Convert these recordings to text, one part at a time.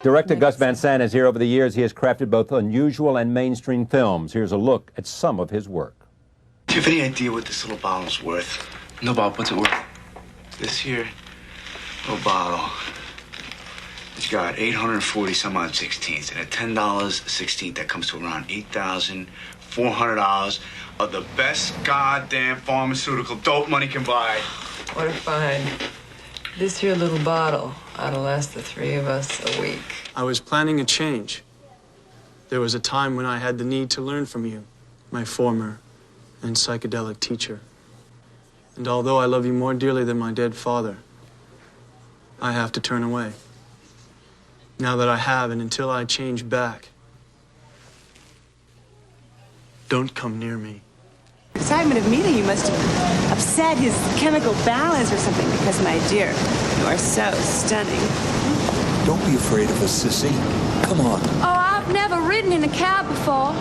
Director Gus Van Sant is here. Over the years, he has crafted both unusual and mainstream films. Here's a look at some of his work. Do you have any idea what this little bottle's worth? No, Bob, what's it worth? This here little bottle, it's got 840 some odd 16ths, and at $10 a 16th, that comes to around $8,400 of the best goddamn pharmaceutical dope money can buy. What a find. This here little bottle ought to last the three of us a week. I was planning a change. There was a time when I had the need to learn from you, my former and psychedelic teacher. And although I love you more dearly than my dead father, I have to turn away. Now that I have, and until I change back, don't come near me. Excitement of meeting you must have upset his chemical balance or something, because, my dear, you are so stunning. Don't be afraid of us, sissy. Come on. Oh, I've never ridden in a cab before.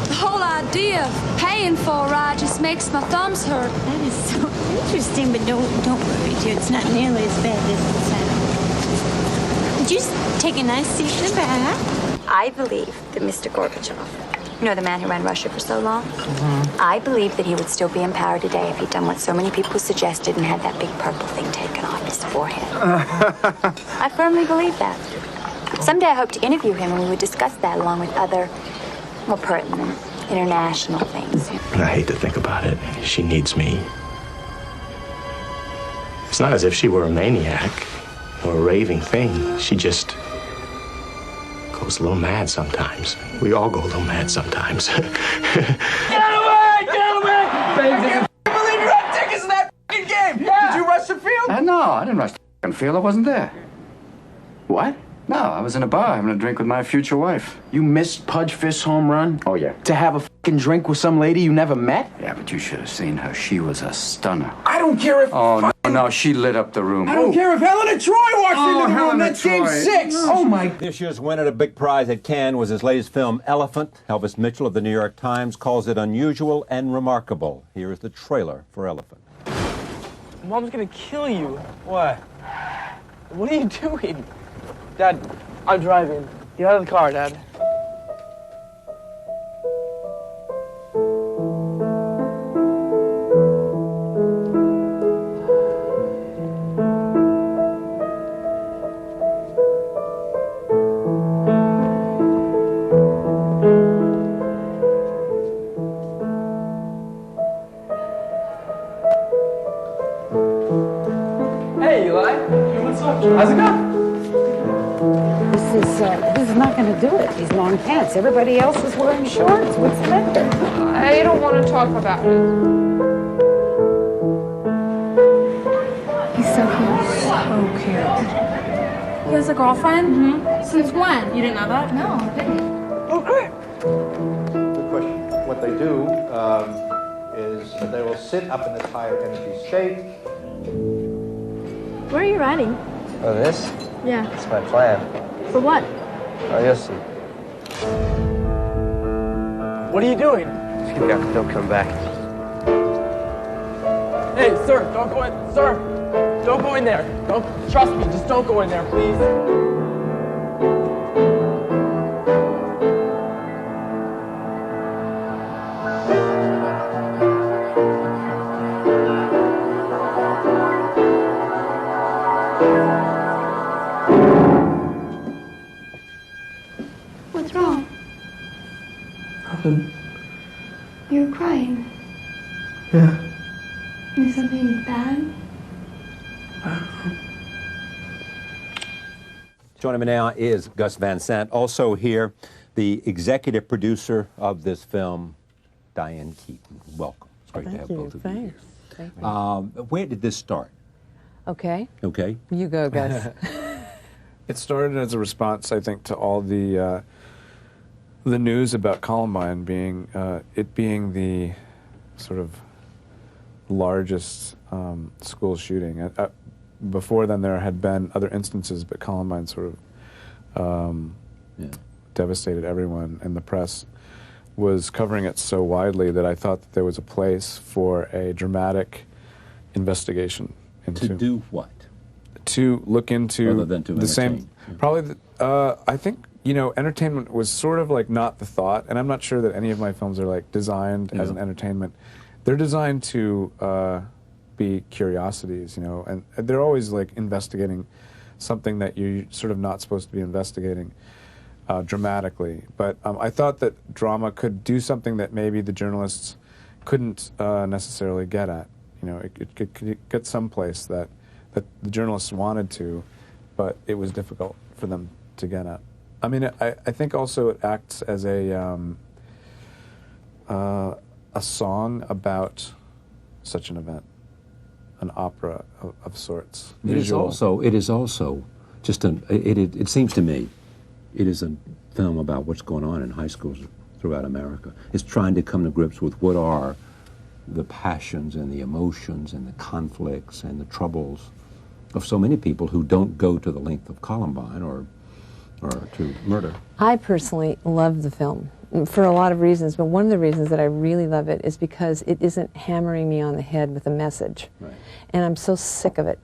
The whole idea of paying for a ride just makes my thumbs hurt. That is so interesting, but don't worry, dear. It's not nearly as bad as it sounds. Would you just take a nice seat in the back? I believe that Mr. Gorbachev, you know, the man who ran Russia for so long, I believe that he would still be in power today if he'd done what so many people suggested and had that big purple thing taken off his forehead. I firmly believe that. Someday I hope to interview him and we would discuss that along with other more pertinent international things. And I hate to think about it. She needs me. It's not as if she were a maniac or a raving thing. She just goes a little mad sometimes. We all go a little mad sometimes. Get away! Get away! I can't believe you had tickets in that f***ing game! Yeah. Did you rush the field? No, I didn't rush the f***ing field. I wasn't there. What? No, I was in a bar having a drink with my future wife. You missed Pudge Fist's home run? Oh, yeah. To have a f***ing drink with some lady you never met? Yeah, but you should have seen her. She was a stunner. I don't care if... Oh, no, she lit up the room. I don't care if Helena Troy walks into the room. That's game 6. Oh, my... This year's winner of a big prize at Cannes was his latest film, Elephant. Elvis Mitchell of the New York Times calls it unusual and remarkable. Here is the trailer for Elephant. Mom's gonna kill you. What? What are you doing? Dad, I'm driving. Get out of the car, Dad. Hey, Eli. Hey, what's up? How's it going? This is not going to do it. These long pants. Everybody else is wearing shorts. What's the matter? I don't want to talk about it. He's so cute. So cute. He has a girlfriend? Mm-hmm. Since when? You didn't know that? No, I didn't. Okay. Good question. What they do is they will sit up in this higher energy state. Where are you riding? Oh, this? Yeah. It's my plan. For what? Oh, you'll see. What are you doing? Just get down. Don't come back. Hey, sir, don't go in. Sir, don't go in there. Don't trust me. Just don't go in there, please. What's wrong? Nothing. You're crying. Yeah. Is something bad? Joining me now is Gus Van Sant. Also here, the executive producer of this film, Diane Keaton. Welcome. It's great to have both of you here. Thank you. Where did this start? Okay. Okay. You go, Gus. It started as a response, I think, to all the news about Columbine being the sort of largest school shooting. Before then, there had been other instances, but Columbine sort of devastated everyone, and the press was covering it so widely that I thought that there was a place for a dramatic investigation into... To do what? to look into Other than to the same. entertain. Probably, I think entertainment was sort of like not the thought, and I'm not sure that any of my films are like designed as an entertainment. They're designed to be curiosities, and they're always like investigating something that you're sort of not supposed to be investigating dramatically. But I thought that drama could do something that maybe the journalists couldn't necessarily get at. It could get someplace that the journalists wanted to, but it was difficult for them to get at. I mean, I think also it acts as a song about such an event, an opera of sorts. It is also just it seems to me, it is a film about what's going on in high schools throughout America. It's trying to come to grips with what are the passions and the emotions and the conflicts and the troubles of so many people who don't go to the length of Columbine or to murder. I personally love the film for a lot of reasons, but one of the reasons that I really love it is because it isn't hammering me on the head with a message. Right. And I'm so sick of it.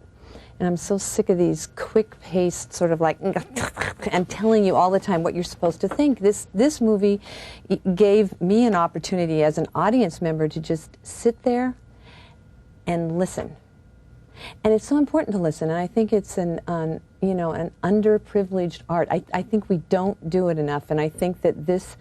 And I'm so sick of these quick-paced sort of like, and telling you all the time what you're supposed to think. This movie gave me an opportunity as an audience member to just sit there and listen. And it's so important to listen, and I think it's an underprivileged art. I think we don't do it enough, and I think that this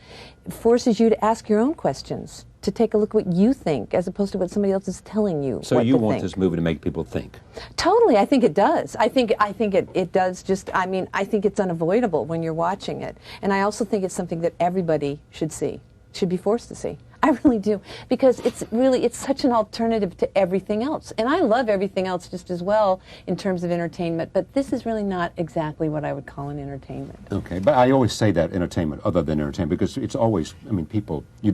forces you to ask your own questions, to take a look at what you think, as opposed to what somebody else is telling you. So you want this movie to make people think? Totally, I think it does. I think it does. I think it's unavoidable when you're watching it, and I also think it's something that everybody should see, should be forced to see. I really do, because it's such an alternative to everything else. And I love everything else just as well in terms of entertainment, but this is really not exactly what I would call an entertainment. Okay, but I always say that entertainment other than entertainment, because it's always, people, if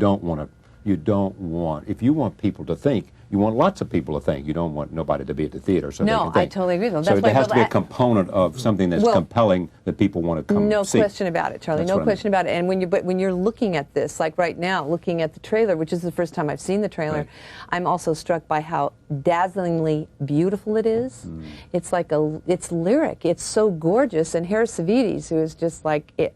you want people to think, you want lots of people to think. You don't want nobody to be at the theater so they can think. I totally agree with that. So there has to be a component of something that's compelling that people want to come see. No question about it, Charlie. No question about it. And when you're looking at this, like right now, looking at the trailer, which is the first time I've seen the trailer, right. I'm also struck by how dazzlingly beautiful it is. It's like it's lyric. It's so gorgeous. And Harris Savides, who is just like, he's your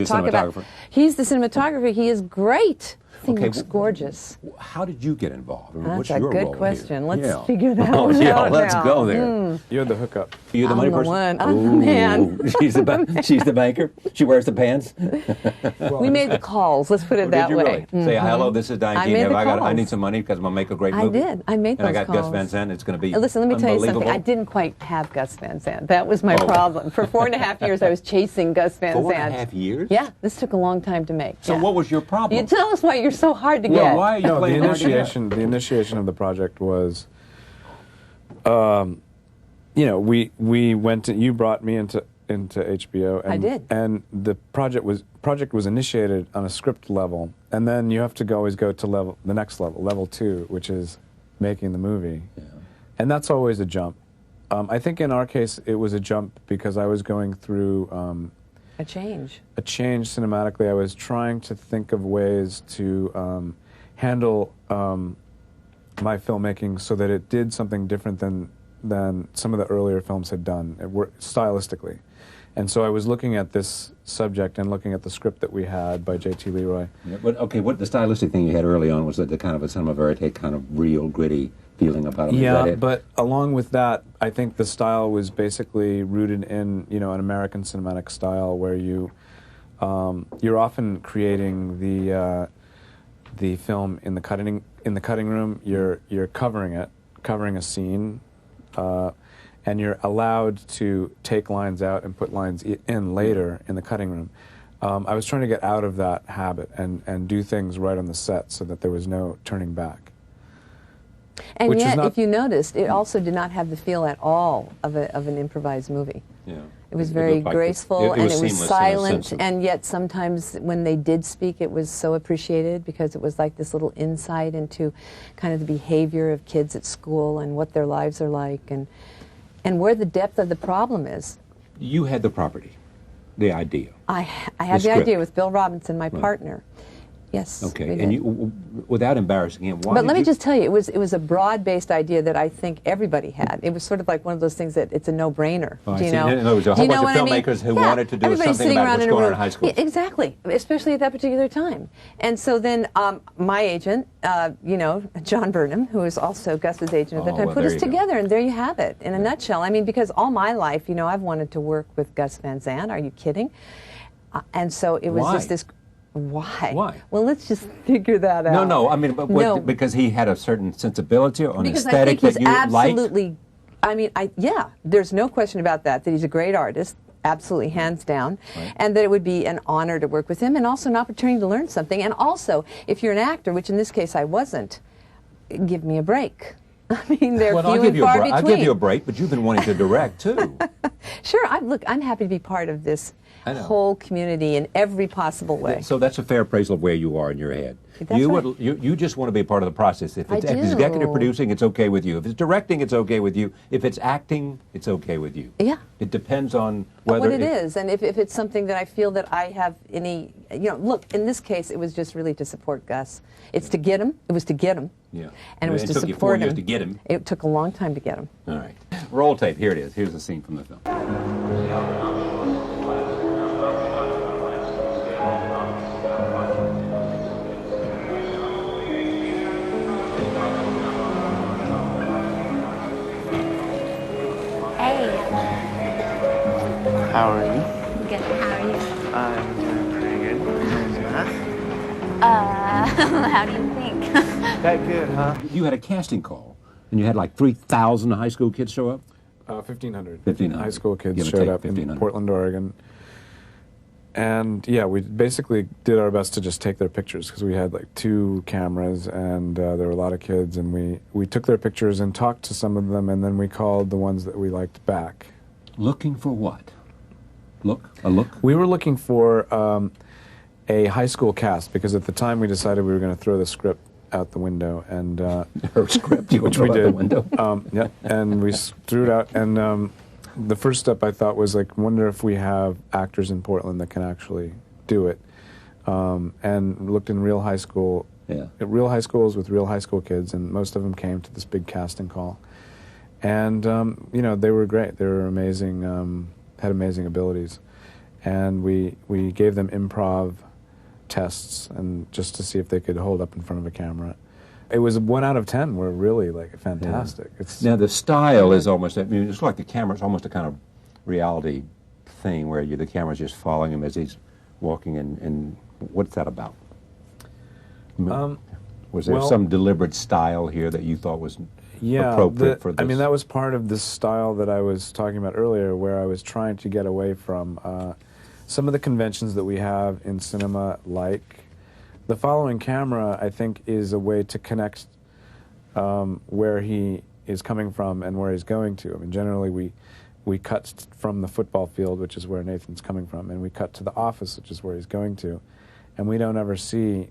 cinematographer. He's the cinematographer. He is great. Thing looks gorgeous. How did you get involved? That's a good question. Here? Let's figure that out now. Let's go there. You're the hookup. You're the money person? I'm the man. She's the banker? She wears the pants? We made the calls. Let's put it that way. Did you really? Say, hello, this is Diane. I need some money because I'm going to make a great movie. I did. I made those calls. And I got Gus Van Sant. It's going to be Listen, let me tell you something. I didn't quite have Gus Van Sant. That was my problem. For 4.5 years, I was chasing Gus Van Sant. 4.5 years? Yeah. This took a long time to make. So what was your problem? You tell us why you're so hard to get. Why are you playing hard to get? The initiation of the project was, we went to, you brought me into HBO. And, I did. And the project was initiated on a script level, and then you have to always go to the next level 2, which is making the movie. Yeah. And that's always a jump. I think in our case it was a jump because I was going through a change cinematically. I was trying to think of ways to handle my filmmaking so that it did something different than some of the earlier films had done, stylistically. And so I was looking at this subject and looking at the script that we had by J.T. Leroy. Yeah, but okay, what the stylistic thing you had early on was the kind of a cinema verite, kind of real, gritty feeling about it. Yeah, but along with that, I think the style was basically rooted in an American cinematic style where you're often creating the film in the cutting room. You're covering a scene, and you're allowed to take lines out and put lines in later in the cutting room. I was trying to get out of that habit and do things right on the set so that there was no turning back. And yet, if you noticed, it also did not have the feel at all of an improvised movie. Yeah. It was very graceful, and it was silent, and yet sometimes when they did speak, it was so appreciated because it was like this little insight into kind of the behavior of kids at school and what their lives are like and where the depth of the problem is. You had the property, the idea. I had the idea with Bill Robinson, my partner. Yes. Okay, we and did. you, without embarrassing him, why? But did let me you- just tell you, it was a broad-based idea that I think everybody had. It was sort of like one of those things that it's a no-brainer. Oh, I Do you see. know? In other words, a Do whole you know bunch of what I mean? filmmakers who Yeah, wanted to do everybody's something sitting about around what's in a going on room. in high school. Yeah, exactly, especially at that particular time. And so then my agent, John Burnham, who is also Gus's agent at that Oh, time, well, put there us you go. together, and there you have it in a nutshell. I mean, because all my life, I've wanted to work with Gus Van Sant. Are you kidding? And so it was Why? just this. Why? Why? Well, let's just figure that out. No, I mean, but No. because he had a certain sensibility or an Because I aesthetic think he's that you liked? absolutely, yeah, there's no question about that he's a great artist, absolutely, hands down, and that it would be an honor to work with him and also an opportunity to learn something. And also, if you're an actor, which in this case I wasn't, give me a break. I mean, they're Well, few I'll give and you far a break. between. I'll give you a break, but you've been wanting to direct too. Sure, I'm happy to be part of this whole community in every possible way. So that's a fair appraisal of where you are in your head. That's You just want to be a part of the process. If it's I do. executive producing, it's okay with you. If it's directing, it's okay with you. If it's acting, it's okay with you. Yeah. It depends on whether what it is, and if it's something that I feel that I have any, look, in this case, it was just really to support Gus. It's to get him. It was to get him. Yeah. And it was to took you 4 support years him. to get him. It took a long time to get him. All right. Roll tape. Here it is. Here's the scene from the film. Hey. How are you? Good. How are you? I'm doing pretty good. How do you think? That good, huh? You had a casting call, and you had like 3,000 high school kids show up? 1,500. 1,500. High school kids Give or showed take, up in 1,500. Portland, Oregon. And yeah, we basically did our best to just take their pictures because we had like 2 cameras and there were a lot of kids, and we took their pictures and talked to some of them, and then we called the ones that we liked back. Looking for what? A look? We were looking for a high school cast because at the time we decided we were going to throw the script out the window, and her script, you which throw we out did. the window. Yeah, and we threw it out, and the first step I thought was like, wonder if we have actors in Portland that can actually do it, and looked in real high school, real high schools with real high school kids, and most of them came to this big casting call, and they were great. They were amazing, had amazing abilities, and we gave them improv tests and just to see if they could hold up in front of a camera. It was 1 out of 10 were really like fantastic. Yeah. It's Now the style is almost, it's like the camera, it's almost a kind of reality thing where the camera's just following him as he's walking in, and what's that about? Was there some deliberate style here that you thought was appropriate for this? I mean, that was part of the style that I was talking about earlier, where I was trying to get away from some of the conventions that we have in cinema, like the following camera, I think, is a way to connect where he is coming from and where he's going to. I mean, generally we cut from the football field, which is where Nathan's coming from, and we cut to the office, which is where he's going to, and we don't ever see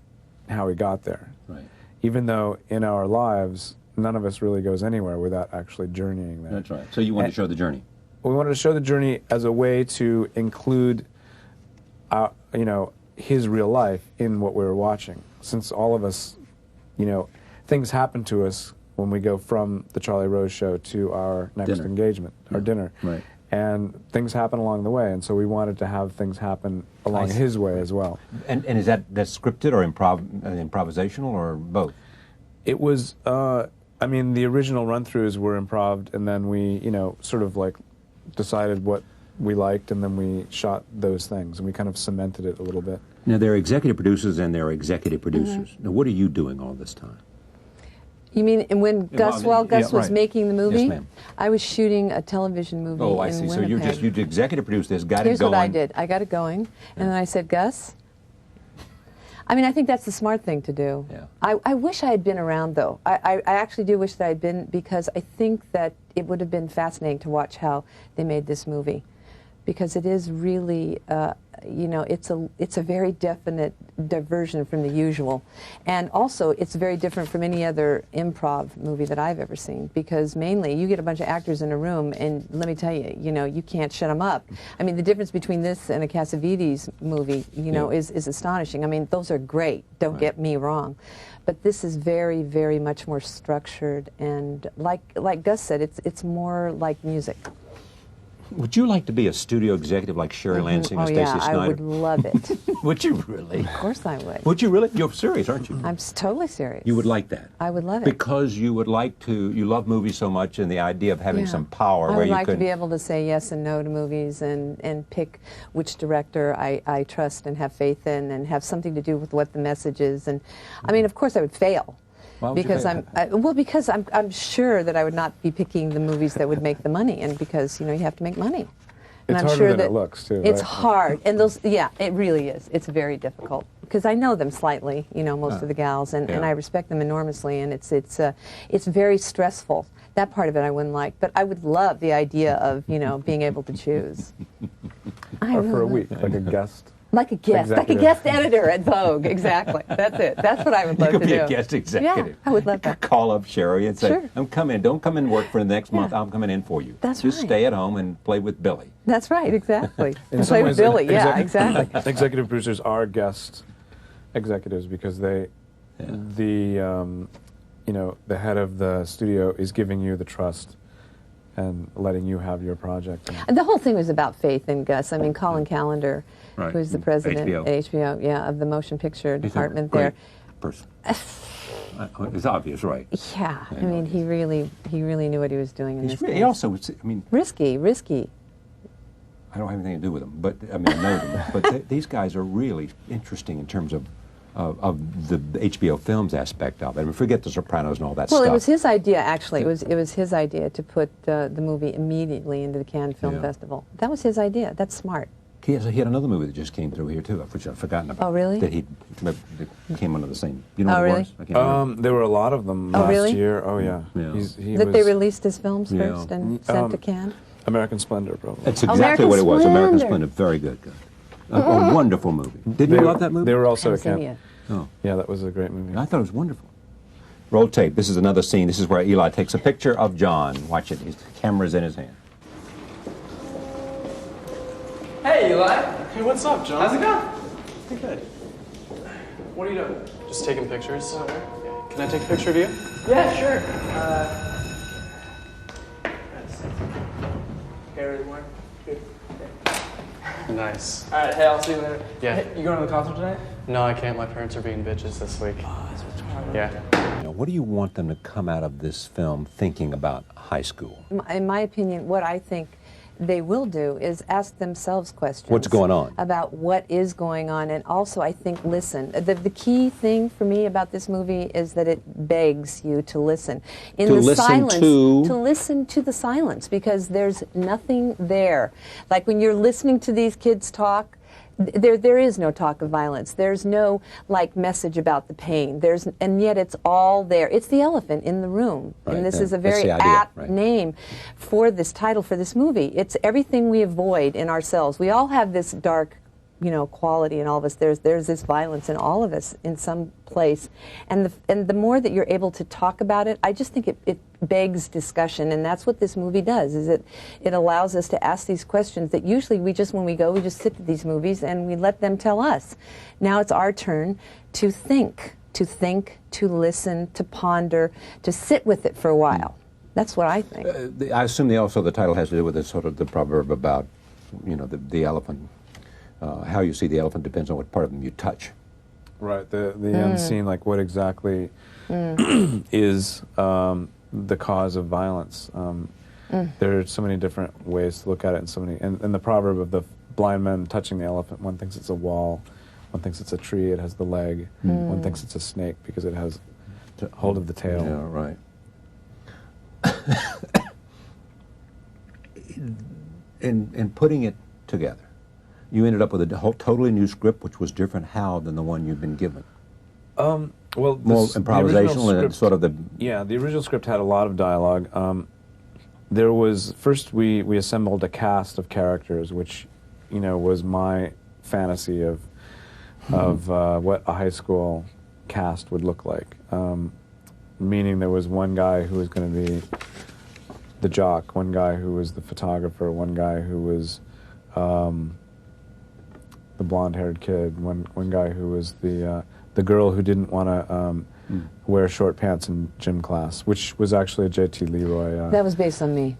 how he got there. Right. Even though in our lives, none of us really goes anywhere without actually journeying there. That's right. So you wanted to show the journey. We wanted to show the journey as a way to include, his real life in what we were watching. Since all of us, things happen to us when we go from the Charlie Rose show to our next engagement, our dinner. Right. And things happen along the way, and so we wanted to have things happen along his way as well. And is that scripted or improvisational or both? It was, the original run-throughs were improv, and then we, sort of like decided what we liked, and then we shot those things, and we kind of cemented it a little bit. Now, there are executive producers and there are executive producers. Mm-hmm. Now, what are you doing all this time? You mean when Gus was making the movie? Yes, ma'am. I was shooting a television movie Oh, I in see. Winnipeg. So you executive produced this, got Here's it going. what I did. I got it going, and then I said, Gus, I think that's the smart thing to do. Yeah. I wish I had been around, though. I actually do wish that I had been, because I think that it would have been fascinating to watch how they made this movie. Because it is really, you know, it's a very definite diversion from the usual, and also it's very different from any other improv movie that I've ever seen, because mainly you get a bunch of actors in a room, and let me tell you, you know, you can't shut them up. I mean, the difference between this and a Cassavetes movie, you know, is astonishing. I mean, those are great. Don't get me wrong. But this is very, very much more structured, and like Gus said, it's more like music. Would you like to be a studio executive like Sherry Lansing or Stacey Snider? I would love it. Would you really? Of course I would. Would you really? You're serious, aren't you? I'm totally serious. You would like that? I would love it. Because you would like to, you love movies so much, and the idea of having some power where you could... I would like to be able to say yes and no to movies, and pick which director I trust and have faith in, and have something to do with what the message is. And I mean, of course I would fail. Because I'm sure that I would not be picking the movies that would make the money, and because, you know, you have to make money. And it's I'm harder sure than that it looks, too. It's right? hard, and those, yeah, it really is. It's very difficult, because I know them slightly, you know, most of the gals, and I respect them enormously, and it's very stressful. That part of it I wouldn't like, but I would love the idea of, you know, being able to choose. Or for a week, like a guest. Like a guest, like a guest editor at Vogue, exactly. That's it. That's what I would love to do. You could be a guest executive. Yeah, I would love that. Call up Sherry and say, Sure. I'm coming. Don't come and work for the next month. I'm coming in for you. That's Just right. stay at home and play with Billy. That's right, exactly. In And some play with ways, Billy, yeah, exactly. Executive producers are guest executives because they, you know, the head of the studio is giving you the trust and letting you have your project. And the whole thing was about faith in Gus. I mean, Colin Callender, who's the president HBO. at HBO, yeah, of the motion picture department He's a there. great person. It's obvious, right? Yeah, I mean, he really knew what he was doing in this case. He also, I mean... Risky. I don't have anything to do with them, but, I mean, I know them. But these guys are really interesting in terms of the HBO Films aspect of it. I mean, forget The Sopranos and all that stuff. Well, it was his idea, actually. It was his idea to put the movie immediately into the Cannes Film Festival. That was his idea. That's smart. He had another movie that just came through here, too, which I've forgotten about. Oh, really? That came under the same... You know what it was? I can't remember. There were a lot of them last year. Oh, yeah. That they released his films first and sent to Cannes? American Splendor, probably. That's exactly what it was. American Splendor. Very good. A wonderful movie. Didn't you love that movie? They were also I at haven't seen Cannes. it Oh. Yeah, that was a great movie. I thought it was wonderful. Roll tape. This is another scene. This is where Eli takes a picture of John. Watch it. His camera's in his hand. Hey, Eli. Hey, what's up, John? How's it going? Pretty good. What are you doing? Just taking pictures. Can I take a picture of you? Yeah, sure. Hair more. Good. Nice. All right, hey, I'll see you later. Yeah. Hey, you going to the concert tonight? No, I can't. My parents are being bitches this week. Oh, that's what's wrong. Yeah. Now, what do you want them to come out of this film thinking about high school? In my opinion, what I think they will do is ask themselves questions. What's going on? About what is going on, and also I think listen. The key thing for me about this movie is that it begs you to listen. In To the listen silence, to listen to the silence, because there's nothing there. Like when you're listening to these kids talk, there is no talk of violence. There's no like message about the pain. And yet it's all there. It's the elephant in the room. Right, And this yeah, is a that's very the idea, apt right. name for this title for this movie. It's everything we avoid in ourselves. We all have this dark, you know, quality in all of us. There's this violence in all of us in some place. And the more that you're able to talk about it, I just think it begs discussion, and that's what this movie does, is it allows us to ask these questions that usually when we go, we just sit at these movies and we let them tell us. Now it's our turn to think, to listen, to ponder, to sit with it for a while. That's what I think. I assume the title has to do with the sort of the proverb about, you know, the elephant. How you see the elephant depends on what part of them you touch. Right, the unseen, like what exactly is the cause of violence. There are so many different ways to look at it, and so many. And the proverb of the blind man touching the elephant, one thinks it's a wall, one thinks it's a tree, it has the leg, one thinks it's a snake because it has hold of the tail. Yeah, right. In putting it together, you ended up with a totally new script, which was different how than the one you've been given. Well, more improvisational and sort of the... Yeah, the original script had a lot of dialogue. There was, first we assembled a cast of characters, which, you know, was my fantasy of what a high school cast would look like. Meaning there was one guy who was going to be the jock, one guy who was the photographer, one guy who was the blonde-haired kid, one guy who was the girl who didn't want to wear short pants in gym class, which was actually a J.T. Leroy. That was based on me.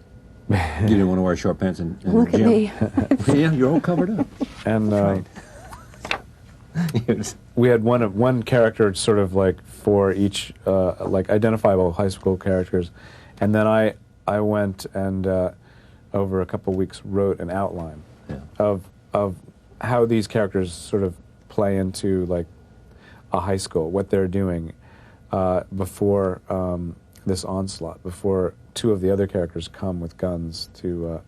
You didn't want to wear short pants in Look gym? at me. Yeah, you're all covered up. And right. we had one character sort of like for each like identifiable high school characters, and then I went and over a couple weeks wrote an outline of how these characters sort of play into like a high school, what they're doing before this onslaught, before two of the other characters come with guns to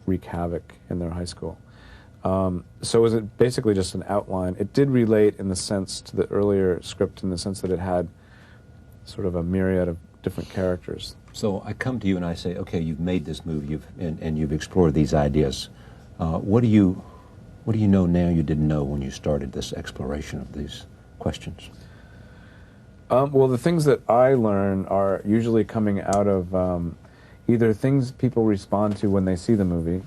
wreak havoc in their high school. So it was basically just an outline. It did relate in the sense to the earlier script in the sense that it had sort of a myriad of different characters. So I come to you and I say, okay, you've made this movie, and you've explored these ideas. What do you know now you didn't know when you started this exploration of these questions? Well, the things that I learn are usually coming out of either things people respond to when they see the movie,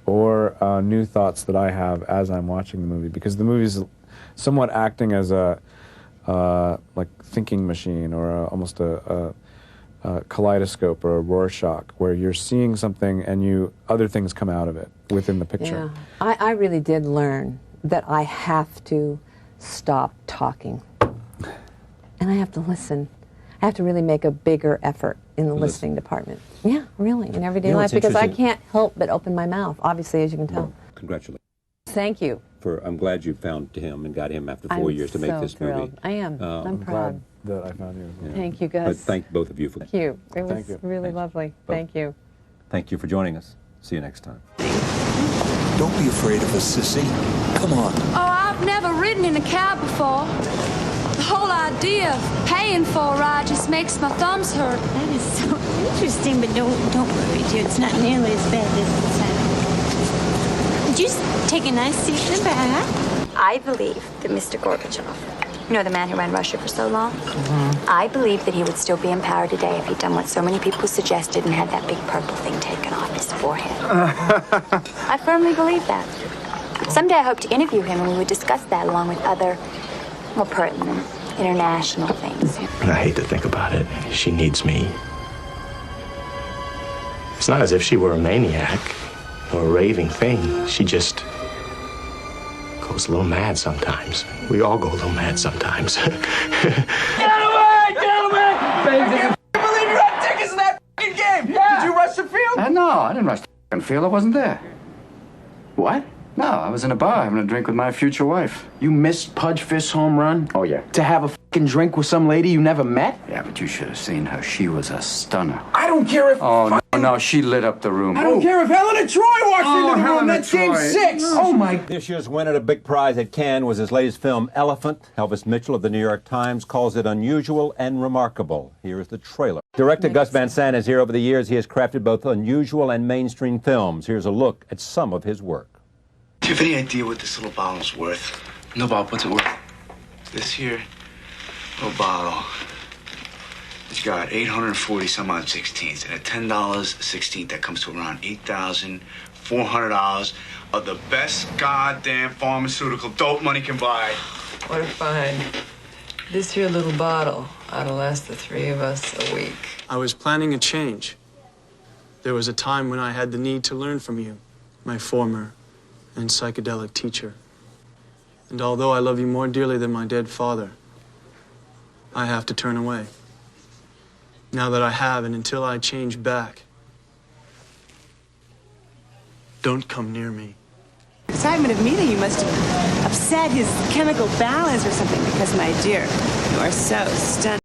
or new thoughts that I have as I'm watching the movie, because the movie's somewhat acting as a like thinking machine, or almost a kaleidoscope or a Rorschach, where you're seeing something and other things come out of it within the picture. Yeah. I really did learn that I have to stop talking. And I have to listen. I have to really make a bigger effort in the listening department. Yeah, really, in everyday life, because I can't help but open my mouth, obviously, as you can tell. Well, congratulations. Thank you. I'm glad you found him and got him after 4 years to make this movie. I am. I'm proud. That I found you. Yeah. Thank you, Gus. But thank both of you for. Thank you. It was really lovely. Thank you. Thank you for joining us. See you next time. Don't be afraid of us, sissy. Come on. Oh, I've never ridden in a cab before. The whole idea of paying for a ride just makes my thumbs hurt. That is so interesting, but don't worry, dear. It's not nearly as bad as it sounds. Would you just take a nice seat in the back? I believe that Mr. Gorbachev, you know, the man who ran Russia for so long, I believe that he would still be in power today if he'd done what so many people suggested and had that big purple thing taken off his forehead. I firmly believe that. Someday I hope to interview him and we would discuss that along with other more pertinent international things. And I hate to think about it. She needs me. It's not as if she were a maniac or a raving thing. She just goes a little mad sometimes. We all go a little mad sometimes. Get away! Get away! I can't believe you had tickets in that f***ing game! Yeah. Did you rush the field? No, I didn't rush the f***ing field. I wasn't there. What? No, I was in a bar having a drink with my future wife. You missed Pudge Fist's home run? Oh, yeah. To have a f***ing drink with some lady you never met? Yeah, but you should have seen her. She was a stunner. I don't care if... Oh, no, she lit up the room. I don't care if Helen of Troy walks into the room. That's game 6. Oh, my... This year's winner of a big prize at Cannes was his latest film, Elephant. Elvis Mitchell of the New York Times calls it unusual and remarkable. Here is the trailer. Director Gus Van Sant is here. Over the years, he has crafted both unusual and mainstream films. Here's a look at some of his work. Do you have any idea what this little bottle's worth? No, Bob, what's it worth? This here little bottle, it's got 840 some odd 16ths, and at $10 a 16th, that comes to around $8,400 of the best goddamn pharmaceutical dope money can buy. What a find. This here little bottle ought to last the 3 of us a week. I was planning a change. There was a time when I had the need to learn from you, my former and psychedelic teacher. And although I love you more dearly than my dead father, I have to turn away. Now that I have, and until I change back, don't come near me. Excitement of meeting you must have upset his chemical balance or something, because, my dear, you are so stunning.